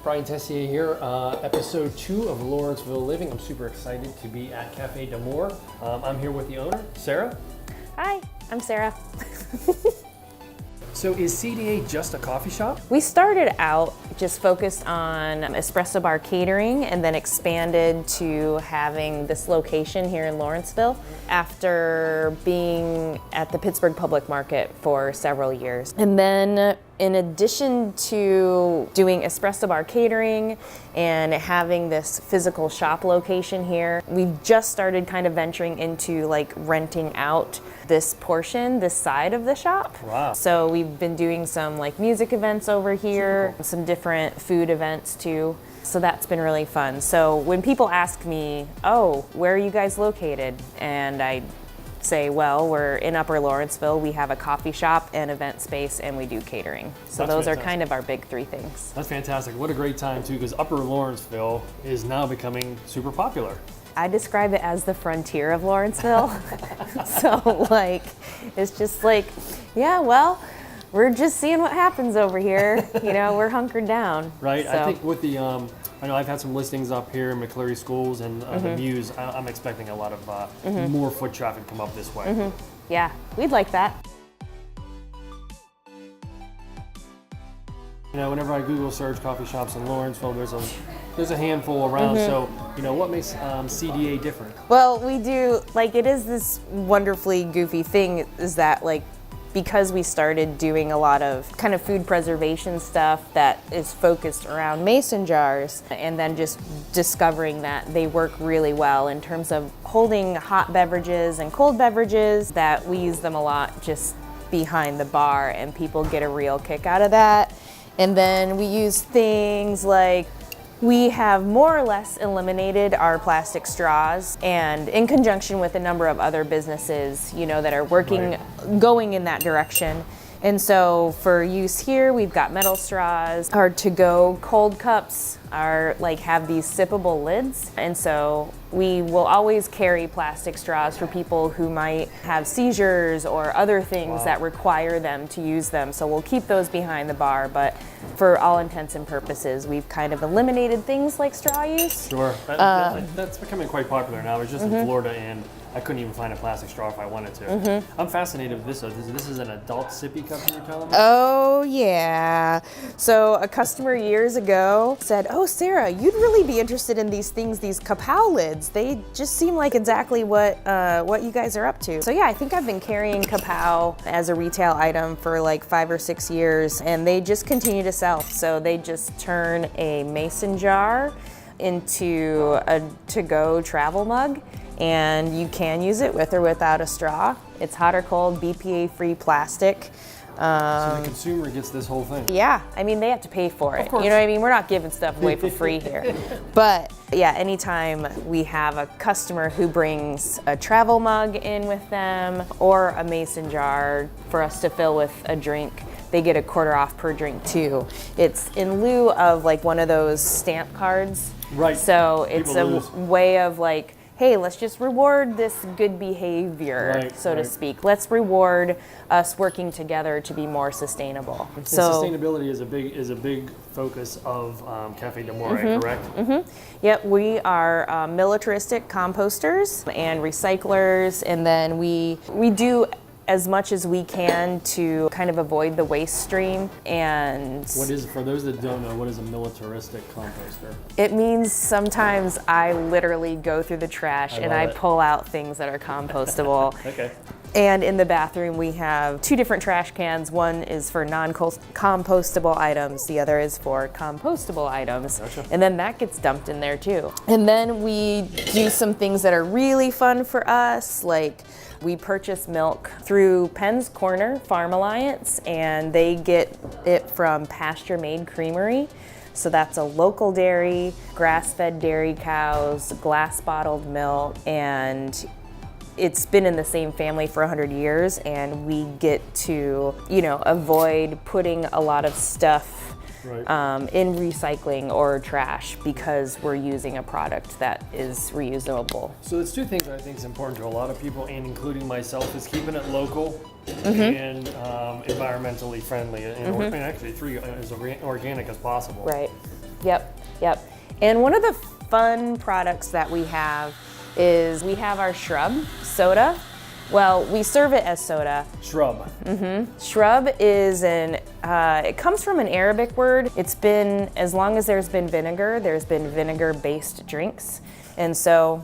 Brian Tessier here, episode 2 of Lawrenceville Living. I'm super excited to be at Caffe D'Amore. I'm here with the owner, Sarah. Hi, I'm Sarah. So is CDA just a coffee shop? We started out just focused on espresso bar catering and then expanded to having this location here in Lawrenceville after being at the Pittsburgh public market for several years. And then in addition to doing espresso bar catering and having this physical shop location here, we've just started kind of venturing into like renting out this portion, this side of the shop. Wow. So we've been doing some like music events over here, cool. some different food events too. So that's been really fun. So when people ask me, oh, where are you guys located? And I say, well, we're in Upper Lawrenceville. We have a coffee shop and event space, and we do catering. So That's those fantastic. are kind of our big three things. That's fantastic. What a great time too, because Upper Lawrenceville is now becoming super popular. I describe it as the frontier of Lawrenceville. So like, it's just like, yeah, well, we're just seeing what happens over here. You know, we're hunkered down. Right. So. I think with the, I know I've had some listings up here in McCleary Schools and the Muse. I'm expecting a lot of more foot traffic come up this way. Yeah, we'd like that. You know, whenever I Google search coffee shops in Lawrenceville, there's a handful around. So, you know, what makes CDA different? Well, we do, like, it is this wonderfully goofy thing is that, like, because we started doing a lot of kind of food preservation stuff that is focused around mason jars, and then just discovering that they work really well in terms of holding hot beverages and cold beverages, that we use them a lot just behind the bar, and people get a real kick out of that. And then we use things like, we have more or less eliminated our plastic straws, and in conjunction with a number of other businesses, you know, that are working, going in that direction. And so for use here, we've got metal straws. Our to-go cold cups are like have these sippable lids. And so we will always carry plastic straws for people who might have seizures or other things that require them to use them. So we'll keep those behind the bar, but for all intents and purposes, we've kind of eliminated things like straw use. Sure. That's becoming quite popular now. I was just in Florida and I couldn't even find a plastic straw if I wanted to. I'm fascinated with this. So this is an adult sippy cup you're telling me? Oh, yeah. So a customer years ago said, oh, Sarah, you'd really be interested in these things, these kapow lids. They just seem like exactly what you guys are up to. So yeah, I think I've been carrying kapow as a retail item for like 5 or 6 years, and they just continue to sell. So they just turn a mason jar into a to-go travel mug, and you can use it with or without a straw. It's hot or cold, BPA-free plastic. So the consumer gets this whole thing. Yeah, I mean, they have to pay for it. Of course. You know what I mean? We're not giving stuff away for free here. But yeah, anytime we have a customer who brings a travel mug in with them or a mason jar for us to fill with a drink, they get a $0.25 off per drink too. It's in lieu of like one of those stamp cards. Right. So it's People a lose. way of like, hey, let's just reward this good behavior, so to speak. Let's reward us working together to be more sustainable. And So sustainability is a big focus of Caffe D'Amore, correct? Yep, we are militaristic composters and recyclers, and then we do as much as we can to kind of avoid the waste stream. And What is, for those that don't know, what is a militaristic composter? it means sometimes I literally go through the trash and love I it. pull out things that are compostable. Okay. And in the bathroom, we have 2 different trash cans. One is for non-compostable items. The other is for compostable items. Gotcha. And then that gets dumped in there too. And then we do some things that are really fun for us, like we purchase milk through Penn's Corner Farm Alliance, and they get it from Pasture Made Creamery. So that's a local dairy, grass-fed dairy cows, glass bottled milk, and it's been in the same family for 100 years, and we get to, you know, avoid putting a lot of stuff in recycling or trash because we're using a product that is reusable. So it's 2 things that I think is important to a lot of people, and including myself, is keeping it local and environmentally friendly, and actually 3 as organic as possible. Right. Yep. And one of the fun products that we have is we have our Shrub soda. Well, we serve it as soda. Shrub. Shrub is it comes from an Arabic word. It's been, as long as there's been vinegar-based drinks. And so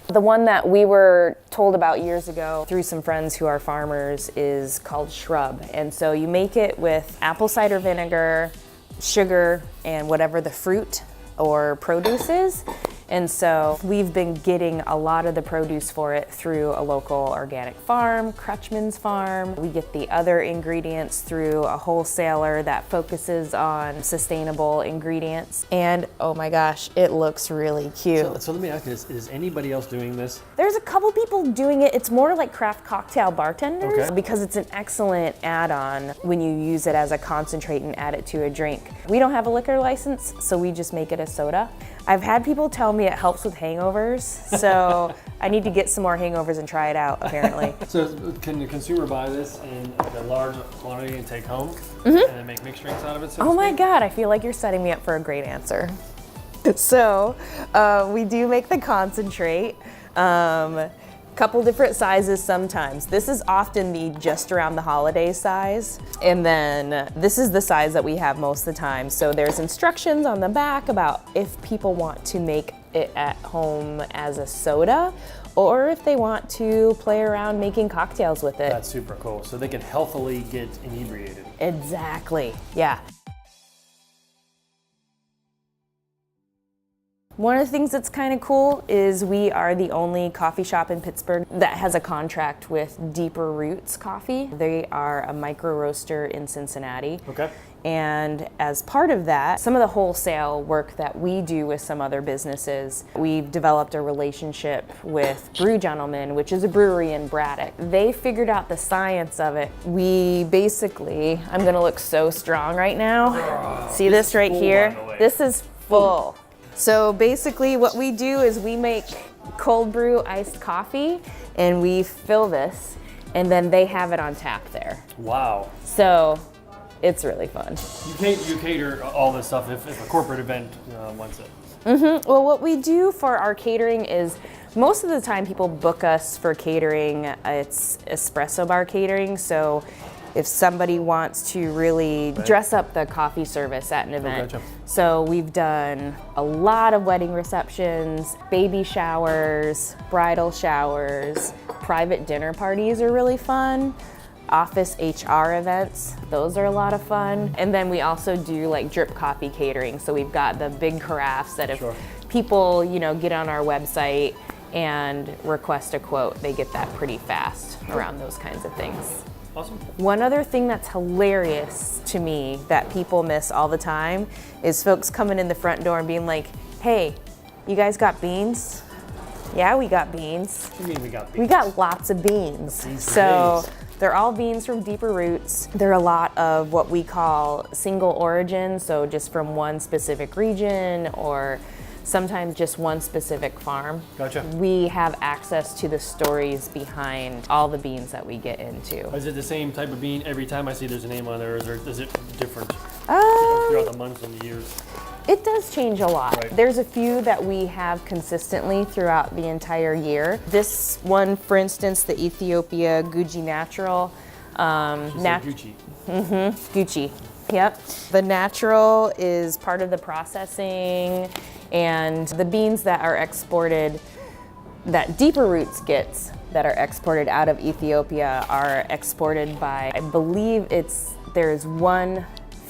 the one that we were told about years ago through some friends who are farmers is called Shrub. And so you make it with apple cider vinegar, sugar, and whatever the fruit or produce is. And so we've been getting a lot of the produce for it through a local organic farm, Crutchman's Farm. We get the other ingredients through a wholesaler that focuses on sustainable ingredients. And oh my gosh, it looks really cute. So let me ask you this, is anybody else doing this? There's a couple people doing it. It's more like craft cocktail bartenders because it's an excellent add-on when you use it as a concentrate and add it to a drink. We don't have a liquor license, so we just make it a soda. I've had people tell me it helps with hangovers, so I need to get some more hangovers and try it out, apparently. So can the consumer buy this in like a large quantity and take home and then make mixed drinks out of it? So oh my God, I feel like you're setting me up for a great answer. So we do make the concentrate. Couple different sizes sometimes. This is often the just around the holiday size. And then this is the size that we have most of the time. So there's instructions on the back about if people want to make it at home as a soda or if they want to play around making cocktails with it. That's super cool. So they can healthily get inebriated. Exactly, yeah. One of the things that's kind of cool is we are the only coffee shop in Pittsburgh that has a contract with Deeper Roots Coffee. They are a micro roaster in Cincinnati. Okay. And as part of that, some of the wholesale work that we do with some other businesses, we've developed a relationship with Brew Gentleman, which is a brewery in Braddock. They figured out the science of it. We basically, I'm gonna look so strong right now. See this right here? This is full. So basically what we do is we make cold brew iced coffee and we fill this and then they have it on tap there. Wow. So it's really fun. You cater all this stuff if a corporate event wants it. Well, what we do for our catering is most of the time people book us for catering. It's espresso bar catering. So if somebody wants to really dress up the coffee service at an event. Gotcha. So we've done a lot of wedding receptions, baby showers, bridal showers, private dinner parties are really fun, office HR events, those are a lot of fun. And then we also do like drip coffee catering. So we've got the big carafes that if people, get on our website and request a quote, they get that pretty fast around those kinds of things. Awesome. One other thing that's hilarious to me that people miss all the time is folks coming in the front door and being like, hey, you guys got beans? Yeah, we got beans. What do you mean we got beans? We got lots of beans. So they're all beans from Deeper Roots. They're a lot of what we call single origin, so just from one specific region or sometimes just one specific farm. Gotcha. We have access to the stories behind all the beans that we get into. Is it the same type of bean every time I see there's a name on there, or is it different throughout the months and the years? It does change a lot. Right. There's a few that we have consistently throughout the entire year. This one, for instance, the Ethiopia Gucci Natural. Gucci. Gucci. Yep. The natural is part of the processing, and the beans that are exported, that Deeper Roots gets, that are exported out of Ethiopia are exported by, I believe there's one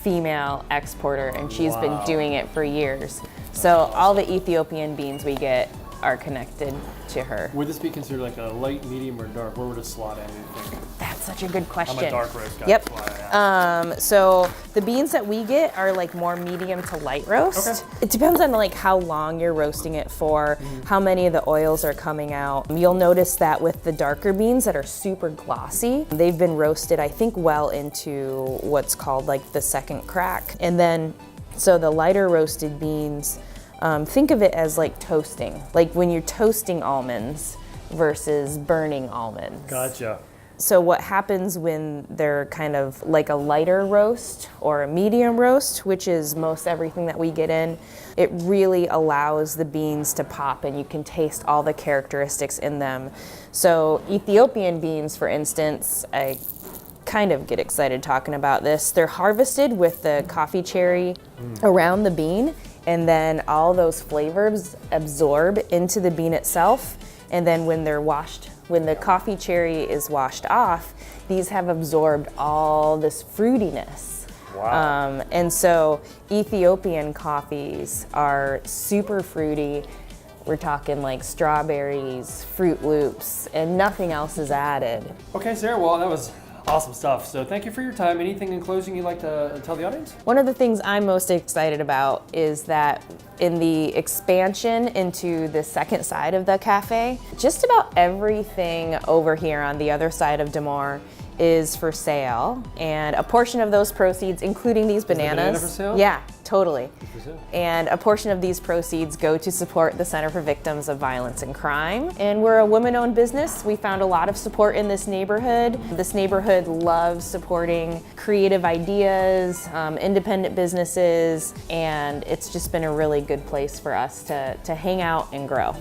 female exporter, and she's been doing it for years. So all the Ethiopian beans we get are connected to her. Would this be considered like a light, medium, or dark? Where would it slot in, you think? That's such a good question. I'm a dark roast guy. Yep. That's why I asked. So the beans that we get are like more medium to light roast. Okay. It depends on like how long you're roasting it for, how many of the oils are coming out. You'll notice that with the darker beans that are super glossy, they've been roasted, I think, well into what's called like the second crack. And then, so the lighter roasted beans, think of it as like toasting, like when you're toasting almonds versus burning almonds. Gotcha. So what happens when they're kind of like a lighter roast or a medium roast, which is most everything that we get in, it really allows the beans to pop and you can taste all the characteristics in them. So Ethiopian beans, for instance, I kind of get excited talking about this. They're harvested with the coffee cherry around the bean, and then all those flavors absorb into the bean itself. And then when they're washed, when the coffee cherry is washed off, these have absorbed all this fruitiness. Wow. And so Ethiopian coffees are super fruity. We're talking like strawberries, Fruit Loops, and nothing else is added. Okay, Sarah, well, that was awesome stuff. So thank you for your time. Anything in closing you'd like to tell the audience? One of the things I'm most excited about is that in the expansion into the second side of the cafe, just about everything over here on the other side of D'Amore is for sale, and a portion of those proceeds, including these bananas. Is the banana for sale? Yeah, totally. For sale. And a portion of these proceeds go to support the Center for Victims of Violence and Crime. And we're a women-owned business. We found a lot of support in this neighborhood. This neighborhood loves supporting creative ideas, independent businesses, and it's just been a really good place for us to hang out and grow.